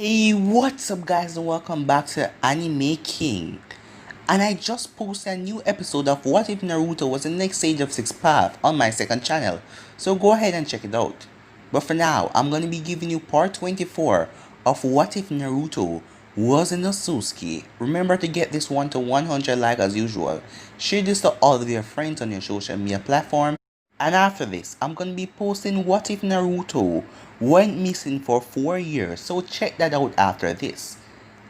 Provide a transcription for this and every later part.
Hey, what's up guys and welcome back to Anime King. And I just posted a new episode of What If Naruto Was the Next Stage of Six Path on my second channel, so go ahead and check it out. But for now, I'm gonna be giving you part 24 of What If Naruto Was an Otsutsuki. Remember to get this one to 100 likes as usual. Share this to all of your friends on your social media platform. And after this, I'm gonna be posting What If Naruto went missing for 4 years, so check that out after this.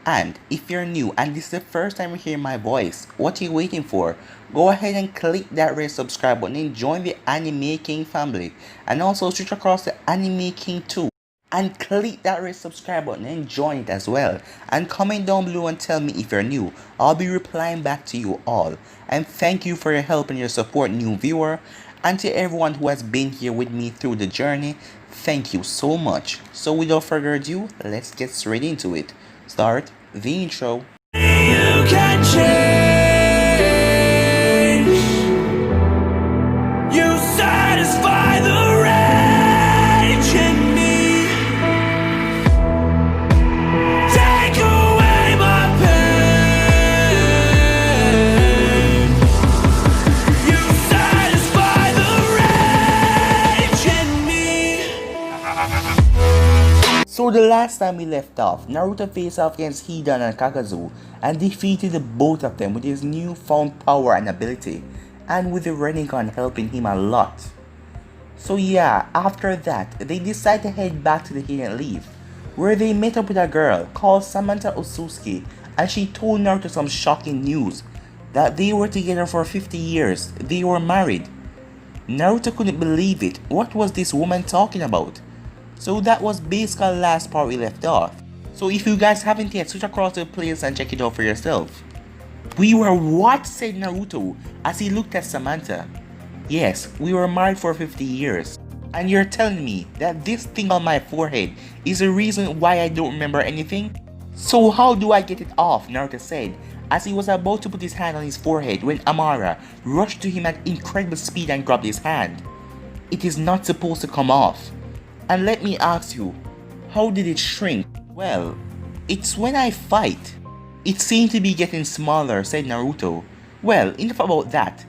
And if you're new and this is the first time you hear my voice, what are you waiting for? Go ahead and click that red subscribe button and join the Anime King family. And also switch across to Anime King 2 and click that red subscribe button and join it as well. And comment down below and tell me if you're new. I'll be replying back to you all. And thank you for your help and your support, new viewer. And to everyone who has been here with me through the journey, thank you so much. So without further ado, let's get straight into it. Start the intro. You can change. You satisfy the rage in me. Take away my pain. You satisfy the rage in me. So the last time we left off, Naruto faced off against Hidan and Kakazu and defeated the both of them with his newfound power and ability, and with the Rinnegan helping him a lot. So yeah, after that, they decided to head back to the Hidden Leaf, where they met up with a girl called Samantha Otsutsuki, and she told Naruto some shocking news, that they were together for 50 years, they were married. Naruto couldn't believe it. What was this woman talking about? So that was basically the last part we left off. So if you guys haven't yet, switch across to the playlist and check it out for yourself. We were what? Said Naruto as he looked at Samantha. Yes, we were married for 50 years. And you're telling me that this thing on my forehead is the reason why I don't remember anything? So how do I get it off? Naruto said as he was about to put his hand on his forehead when Amara rushed to him at incredible speed and grabbed his hand. It is not supposed to come off. And let me ask you, how did it shrink? Well, it's when I fight. It seemed to be getting smaller, said Naruto. Well, enough about that.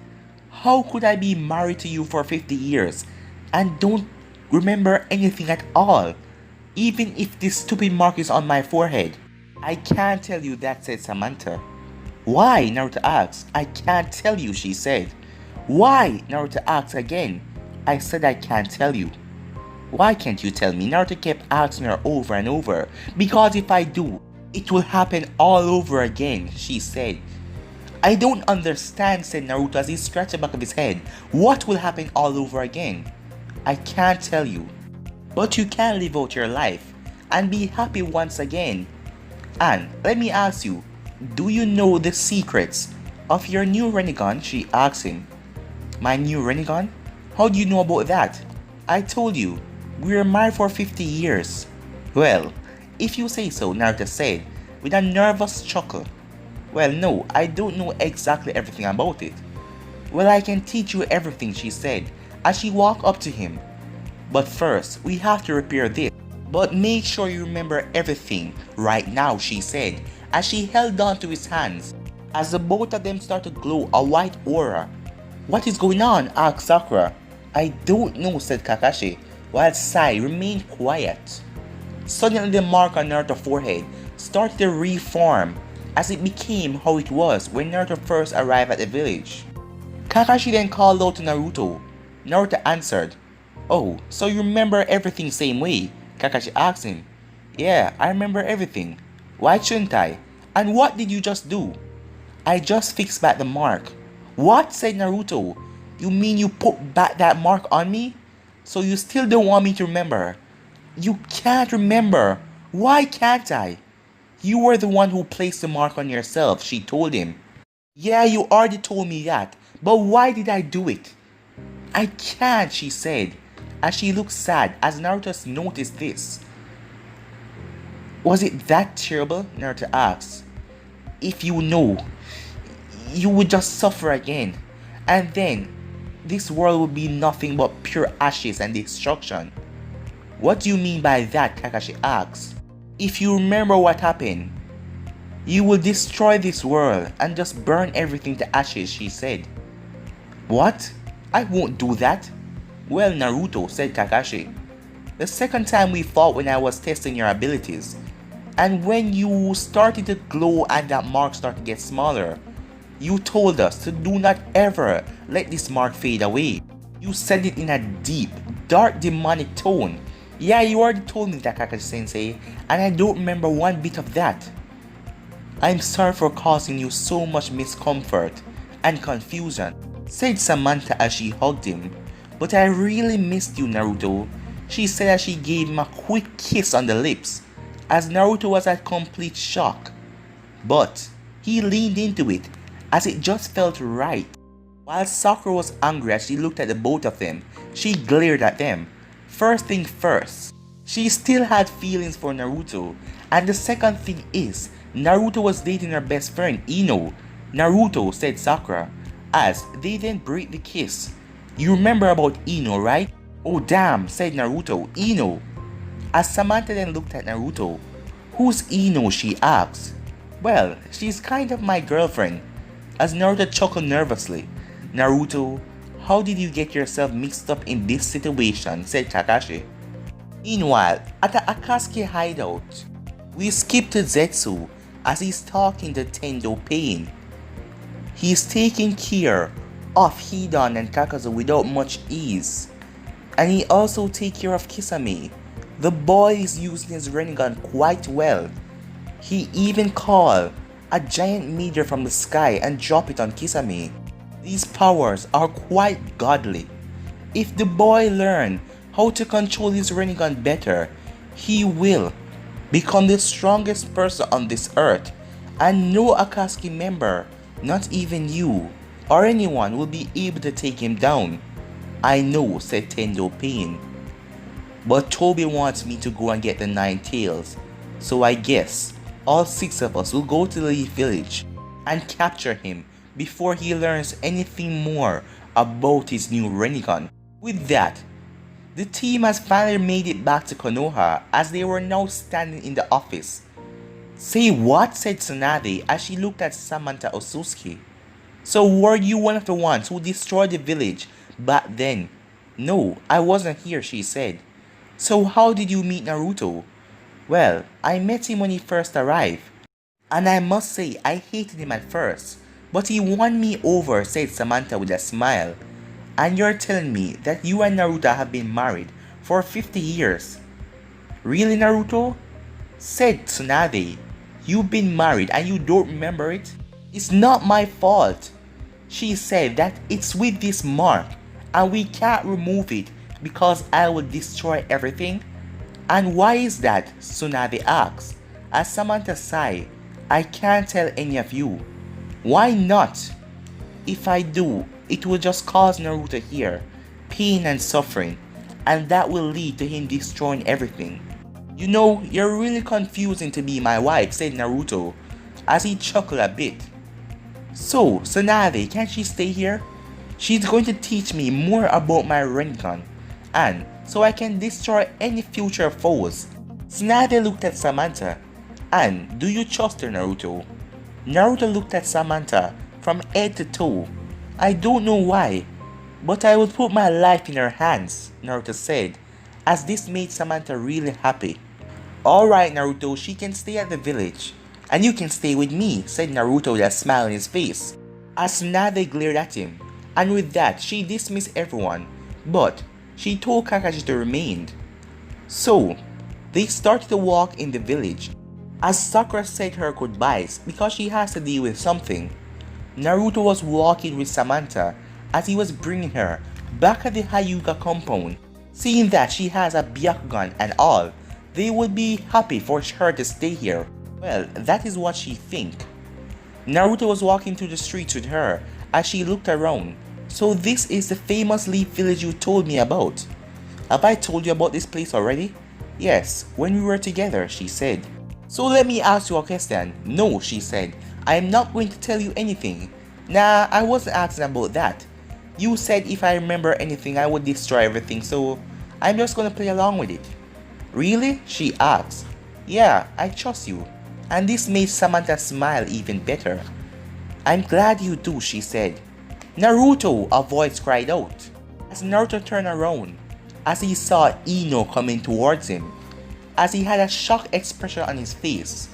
How could I be married to you for 50 years and don't remember anything at all? Even if this stupid mark is on my forehead. I can't tell you that, said Samantha. Why? Naruto asked. I can't tell you, she said. Why? Naruto asked again. I said I can't tell you. Why can't you tell me? Naruto kept asking her over and over. Because if I do, it will happen all over again, she said. I don't understand, said Naruto as he scratched the back of his head. What will happen all over again? I can't tell you. But you can live out your life and be happy once again. And let me ask you, do you know the secrets of your new Rinnegan? She asked him. My new Rinnegan? How do you know about that? I told you. We were married for 50 years. Well, if you say so, Naruto said, with a nervous chuckle. Well, no, I don't know exactly everything about it. Well, I can teach you everything, she said, as she walked up to him. But first, we have to repair this. But make sure you remember everything right now, she said, as she held on to his hands. As the both of them started to glow a white aura. What is going on? Asked Sakura. I don't know, said Kakashi, while Sai remained quiet. Suddenly the mark on Naruto's forehead started to reform as it became how it was when Naruto first arrived at the village. Kakashi then called out to Naruto. Naruto answered. Oh, so you remember everything same way? Kakashi asked him. Yeah, I remember everything. Why shouldn't I? And what did you just do? I just fixed back the mark. What? Said Naruto. You mean you put back that mark on me? So you still don't want me to remember? You can't remember. Why can't I? You were the one who placed the mark on yourself, she told him. Yeah, you already told me that, but why did I do it? I can't, she said, as she looked sad as Naruto noticed this. Was it that terrible? Naruto asked. If you know, you would just suffer again, and then this world will be nothing but pure ashes and destruction. What do you mean by that? Kakashi asks. If you remember what happened, you will destroy this world and just burn everything to ashes, she said. What? I won't do that. Well, Naruto, said Kakashi. The second time we fought when I was testing your abilities, and when you started to glow and that mark started to get smaller, you told us to do not ever let this mark fade away. You said it in a deep, dark, demonic tone. Yeah, you already told me that, Kakashi-sensei, and I don't remember one bit of that. I'm sorry for causing you so much discomfort and confusion, said Samantha as she hugged him. But I really missed you, Naruto, she said as she gave him a quick kiss on the lips, as Naruto was at complete shock. But he leaned into it as it just felt right. While Sakura was angry as she looked at the both of them, she glared at them. First thing first, she still had feelings for Naruto, and the second thing is, Naruto was dating her best friend Ino. Naruto, said Sakura, as they then break the kiss. You remember about Ino, right? Oh damn, said Naruto, Ino. As Samantha then looked at Naruto. Who's Ino, she asked. Well, she's kind of my girlfriend. As Naruto chuckled nervously. Naruto, how did you get yourself mixed up in this situation, said Kakashi. Meanwhile, at the Akatsuki hideout, we skip to Zetsu as he's talking to Tendo Pain. He's taking care of Hidan and Kakazu without much ease. And he also takes care of Kisame. The boy is using his Rinnegan quite well. He even called a giant meteor from the sky and dropped it on Kisame. These powers are quite godly. If the boy learns how to control his Rinnegan better, he will become the strongest person on this earth, and no Akatsuki member, not even you or anyone, will be able to take him down. I know, said Tendo Pain. But Toby wants me to go and get the 9 tails, so I guess all 6 of us will go to the Leaf Village and capture him before he learns anything more about his new Rinnegan. With that, the team has finally made it back to Konoha as they were now standing in the office. Say what? Said Tsunade as she looked at Samantha Otsutsuki. So were you one of the ones who destroyed the village back then? No, I wasn't here, she said. So how did you meet Naruto? Well, I met him when he first arrived, and I must say I hated him at first, but he won me over, said Samantha with a smile. And you're telling me that you and Naruto have been married for 50 years? Really, Naruto? Said Tsunade. You've been married and you don't remember it? It's not my fault. She said that it's with this mark and we can't remove it because I will destroy everything. And why is that? Tsunade asked. As Samantha sighed, I can't tell any of you. Why not? If I do, it will just cause Naruto here pain and suffering, and that will lead to him destroying everything. You know, you're really confusing to be my wife, said Naruto, as he chuckled a bit. So, Tsunade, can't she stay here? She's going to teach me more about my Rinnegan, and so I can destroy any future foes. Tsunade looked at Samantha. And do you trust her, Naruto? Naruto looked at Samantha from head to toe. I don't know why, but I will put my life in her hands, Naruto said, as this made Samantha really happy. Alright, Naruto, she can stay at the village, and you can stay with me, said Naruto with a smile on his face, as Tsunade glared at him. And with that, she dismissed everyone, but she told Kakashi to remain. So, they started to walk in the village, as Sakura said her goodbyes because she has to deal with something. Naruto was walking with Samantha as he was bringing her back at the Hyuga compound. Seeing that she has a Byakugan and all, they would be happy for her to stay here. Well, that is what she think. Naruto was walking through the streets with her as she looked around. So this is the famous Leaf Village you told me about. Have I told you about this place already? Yes, when we were together, she said. So let me ask you a question. No, she said. I am not going to tell you anything. Nah, I wasn't asking about that. You said if I remember anything I would destroy everything, so I'm just gonna play along with it. Really? She asked. Yeah, I trust you. And this made Samantha smile even better. I'm glad you do, she said. Naruto, a voice cried out. As Naruto turned around, as he saw Ino coming towards him, as he had a shocked expression on his face.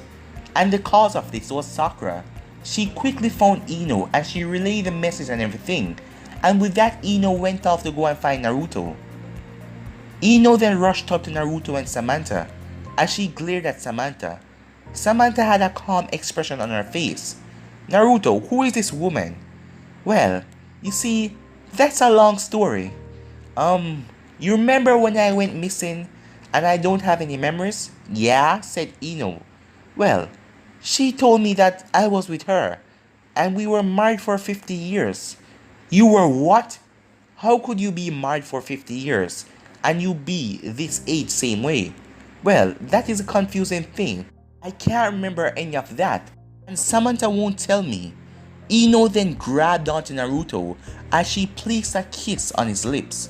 And the cause of this was Sakura. She quickly found Ino and she relayed the message and everything. And with that, Ino went off to go and find Naruto. Ino then rushed up to Naruto and Samantha. As she glared at Samantha, Samantha had a calm expression on her face. Naruto, who is this woman? Well, you see, that's a long story. You remember when I went missing and I don't have any memories? Yeah, said Ino. Well, she told me that I was with her and we were married for 50 years. You were what? How could you be married for 50 years and you be this age same way? Well, that is a confusing thing. I can't remember any of that. And Samantha won't tell me. Ino then grabbed onto Naruto as she placed a kiss on his lips.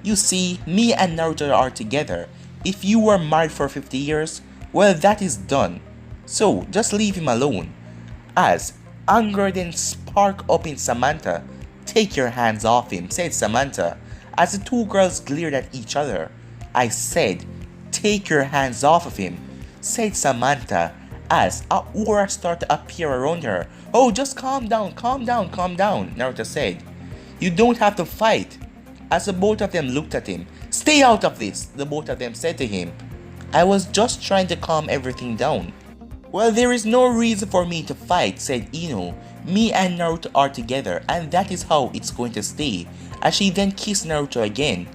You see, me and Naruto are together. If you were married for 50 years, well, that is done. So, just leave him alone. As anger then sparked up in Samantha. Take your hands off him, said Samantha, as the two girls glared at each other. I said, take your hands off of him, said Samantha, as a aura started to appear around her. Oh, just calm down, Naruto said. You don't have to fight. As the both of them looked at him. Stay out of this, the both of them said to him. I was just trying to calm everything down. Well, there is no reason for me to fight, said Ino. Me and Naruto are together and that is how it's going to stay, as she then kissed Naruto again.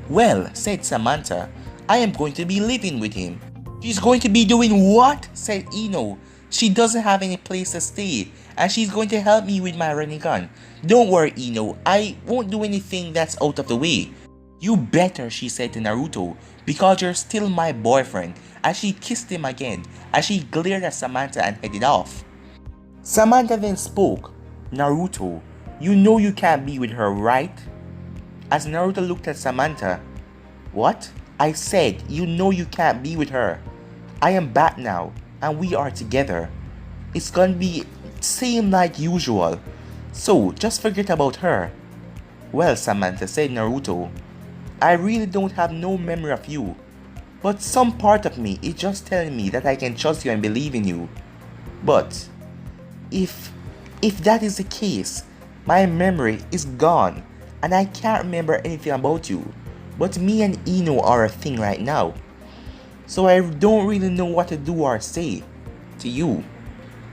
Well, said Samantha, I am going to be living with him. She's going to be doing what? Said Ino. She doesn't have any place to stay and she's going to help me with my Rinnegan. Don't worry, Ino, I won't do anything that's out of the way. You better, she said to Naruto, because you're still my boyfriend, as she kissed him again as she glared at Samantha and headed off. Samantha then spoke. Naruto, you know you can't be with her, right? As Naruto looked at Samantha. What? I said, you know you can't be with her. I am back now, and we are together. It's gonna be same like usual. So, just forget about her. Well, Samantha, said Naruto, I really don't have no memory of you. But some part of me is just telling me that I can trust you and believe in you. But, if that is the case, my memory is gone, and I can't remember anything about you. But me and Ino are a thing right now. So I don't really know what to do or say to you.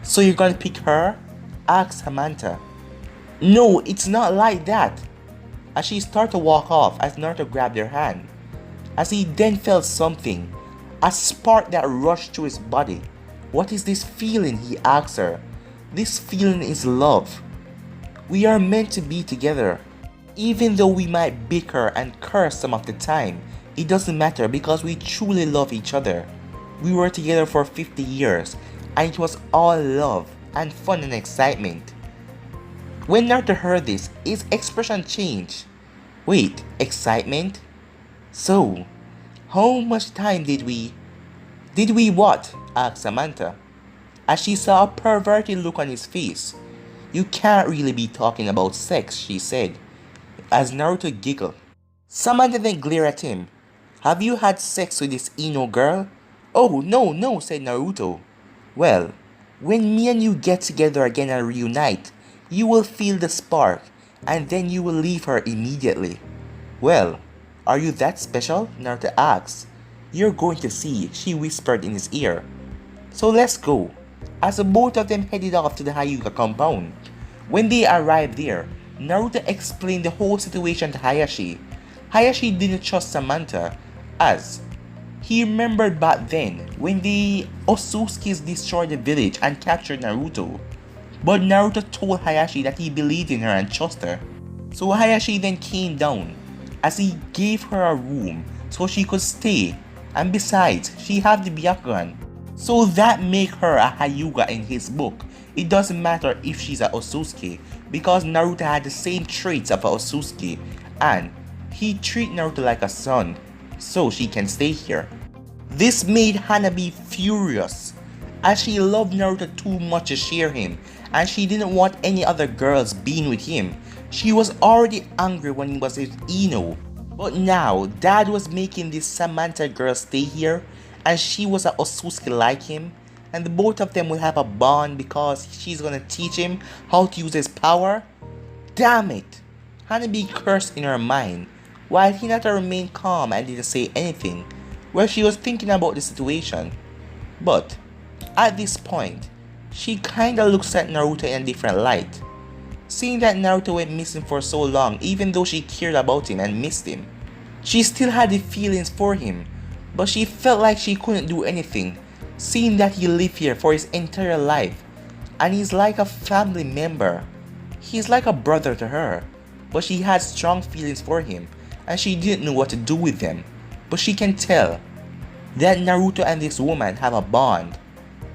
So you're gonna pick her? Asked Samantha. No, it's not like that. As she started to walk off as Naruto grabbed her hand. As he then felt something. A spark that rushed through his body. What is this feeling? He asked her. This feeling is love. We are meant to be together. Even though we might bicker and curse some of the time, it doesn't matter because we truly love each other. We were together for 50 years and it was all love and fun and excitement. When Naruto heard this, his expression changed. Wait, excitement? So, how much time did we... Did we what? Asked Samantha, as she saw a perverted look on his face. You can't really be talking about sex, she said, as Naruto giggled. Samantha then glared at him. Have you had sex with this Ino girl? Oh, no, said Naruto. Well, when me and you get together again and reunite, you will feel the spark, and then you will leave her immediately. Well, are you that special? Naruto asked. You're going to see, she whispered in his ear. So let's go. As the both of them headed off to the Hyuga compound. When they arrived there, Naruto explained the whole situation to Hayashi. Hayashi didn't trust Samantha, as he remembered back then when the Otsutsukis destroyed the village and captured Naruto. But Naruto told Hayashi that he believed in her and trusted her. So Hayashi then came down, as he gave her a room so she could stay, and besides, she had the Byakugan. So that make her a Hyuga in his book. It doesn't matter if she's a Otsutsuki, because Naruto had the same traits of a Otsutsuki, and he treat Naruto like a son, so she can stay here. This made Hanabi furious, as she loved Naruto too much to share him, and she didn't want any other girls being with him. She was already angry when he was with Ino, but now Dad was making this Samantha girl stay here, and she was an Otsutsuki like him, and the both of them will have a bond because she's gonna teach him how to use his power. Damn it! Hanabi cursed in her mind, while Hinata remained calm and didn't say anything, where she was thinking about the situation. But at this point, she kinda looks at Naruto in a different light, seeing that Naruto went missing for so long even though she cared about him and missed him. She still had the feelings for him, but she felt like she couldn't do anything, seeing that he lived here for his entire life, and he's like a family member. He's like a brother to her, but she had strong feelings for him, and she didn't know what to do with them. But she can tell that Naruto and this woman have a bond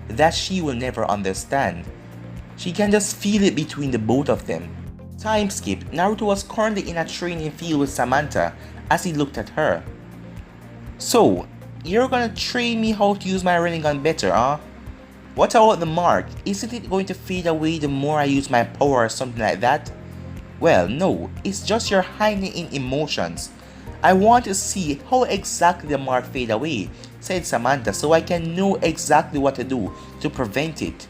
that she will never understand. She can just feel it between the both of them. Time skip. Naruto was currently in a training field with Samantha as he looked at her. So, you're gonna train me how to use my Rinnegan better, huh? What about the mark? Isn't it going to fade away the more I use my power or something like that? Well, no, it's just you're hiding in emotions. I want to see how exactly the mark fade away, said Samantha, so I can know exactly what to do to prevent it.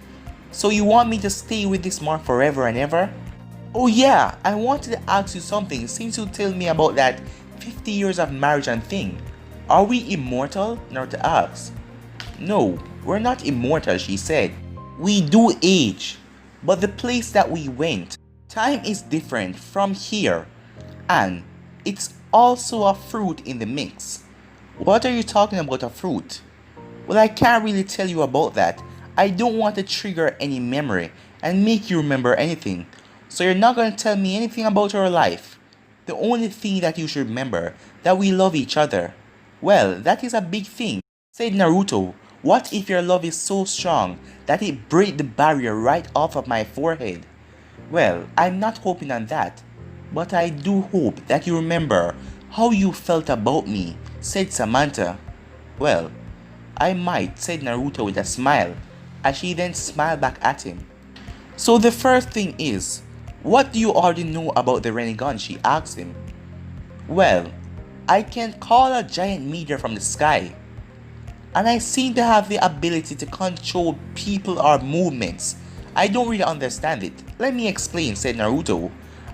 So you want me to stay with this mark forever and ever? Oh yeah, I wanted to ask you something since you told me about that 50 years of marriage and thing. Are we immortal? Naruto asked. No, we're not immortal, she said. We do age, but the place that we went, time is different from here, and it's also a fruit in the mix. What are you talking about, a fruit? Well, I can't really tell you about that. I don't want to trigger any memory and make you remember anything. So you're not going to tell me anything about your life. The only thing that you should remember, that we love each other. Well, that is a big thing, said Naruto. What if your love is so strong that it breaks the barrier right off of my forehead? Well, I'm not hoping on that, but I do hope that you remember how you felt about me, said Samantha. Well, I might, said Naruto with a smile, as she then smiled back at him. So the first thing is, what do you already know about the Rinnegan? She asked him. Well, I can call a giant meteor from the sky, and I seem to have the ability to control people or movements. I don't really understand it. Let me explain, said Naruto.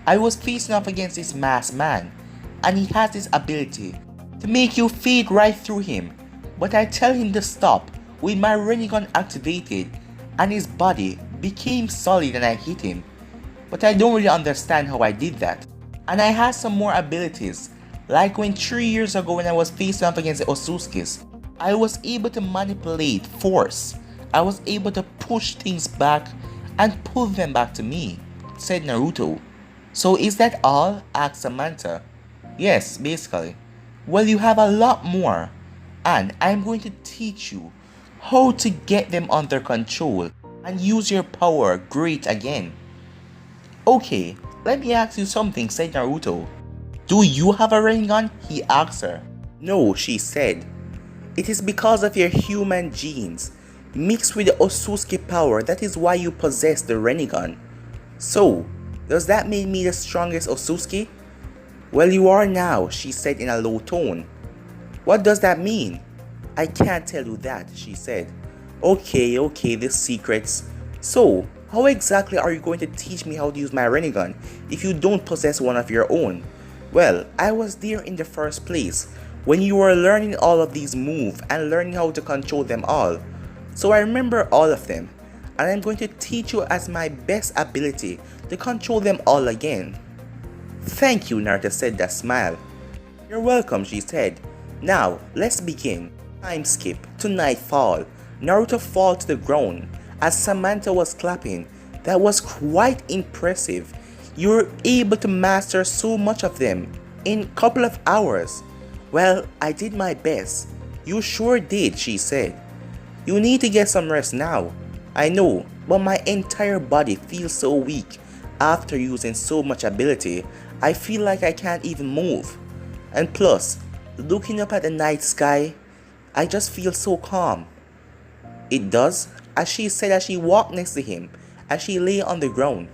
I was facing off against this masked man, and he has this ability to make you fade right through him. But I tell him to stop with my Rinnegan activated, and his body became solid and I hit him. But I don't really understand how I did that. And I had some more abilities, like when 3 years ago when I was facing off against the Otsutsukis, I was able to manipulate force. I was able to push things back and pull them back to me, said Naruto. So is that all? Asked Samantha. Yes, basically. Well, you have a lot more, and I'm going to teach you how to get them under control and use your power great again. Okay, let me ask you something, said Naruto. Do you have a Rinnegan? He asked her. No, she said. It is because of your human genes mixed with the Otsutsuki power, that is why you possess the Rinnegan. So, does that make me the strongest Otsutsuki? Well, you are now, she said in a low tone. What does that mean? I can't tell you that, she said. Okay, the secrets. So, how exactly are you going to teach me how to use my Rinnegan if you don't possess one of your own? Well, I was there in the first place when you were learning all of these moves and learning how to control them all. So I remember all of them, and I'm going to teach you as my best ability to control them all again. Thank you, Naruto said that smile. You're welcome, she said. Now, let's begin. Time skip to nightfall. Naruto fall to the ground as Samantha was clapping. That was quite impressive. You were able to master so much of them in a couple of hours. Well, I did my best. You sure did, she said. You need to get some rest now. I know, but my entire body feels so weak. After using so much ability, I feel like I can't even move. And plus, looking up at the night sky, I just feel so calm. It does, as she said as she walked next to him, as she lay on the ground.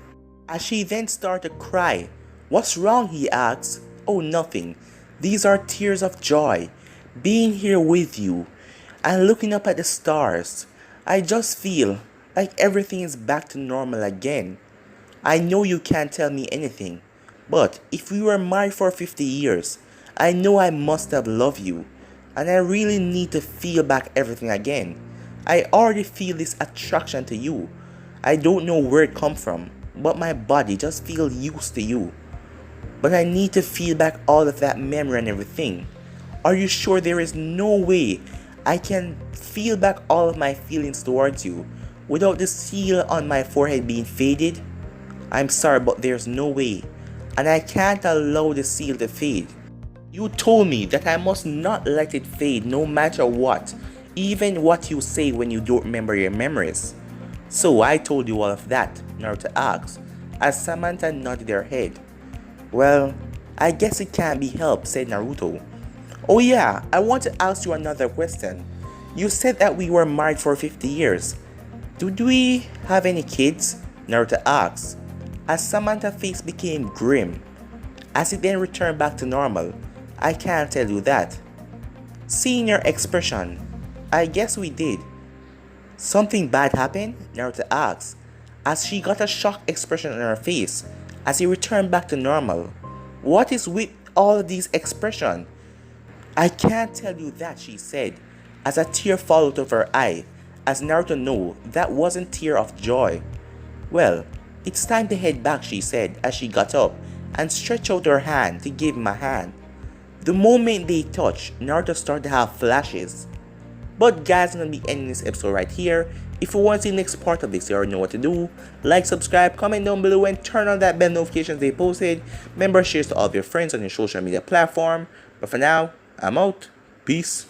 As she then started to cry. What's wrong? He asked. Oh, nothing. These are tears of joy. Being here with you and looking up at the stars. I just feel like everything is back to normal again. I know you can't tell me anything, but if we were married for 50 years, I know I must have loved you, and I really need to feel back everything again. I already feel this attraction to you. I don't know where it comes from, but my body just feels used to you. But I need to feel back all of that memory and everything. Are you sure there is no way I can feel back all of my feelings towards you without the seal on my forehead being faded? I'm sorry, but there's no way, and I can't allow the seal to fade. You told me that I must not let it fade no matter what, even what you say when you don't remember your memories. So I told you all of that, Naruto asked, as Samantha nodded her head. Well, I guess it can't be helped, said Naruto. Oh yeah, I want to ask you another question. You said that we were married for 50 years. Did we have any kids? Naruto asked, as Samantha's face became grim. As it then returned back to normal, I can't tell you that. Seeing your expression, I guess we did. Something bad happened? Naruto asked, as she got a shocked expression on her face as he returned back to normal. What is with all of these expressions? I can't tell you that, she said, as a tear followed of her eye, as Naruto knew that wasn't tear of joy. Well, it's time to head back, she said as she got up and stretched out her hand to give him a hand. The moment they touched, Naruto started to have flashes. But guys, I'm going to be ending this episode right here. If you want to see the next part of this, you already know what to do. Like, subscribe, comment down below, and turn on that bell notifications they posted. Remember, share to all of your friends on your social media platform. But for now, I'm out. Peace.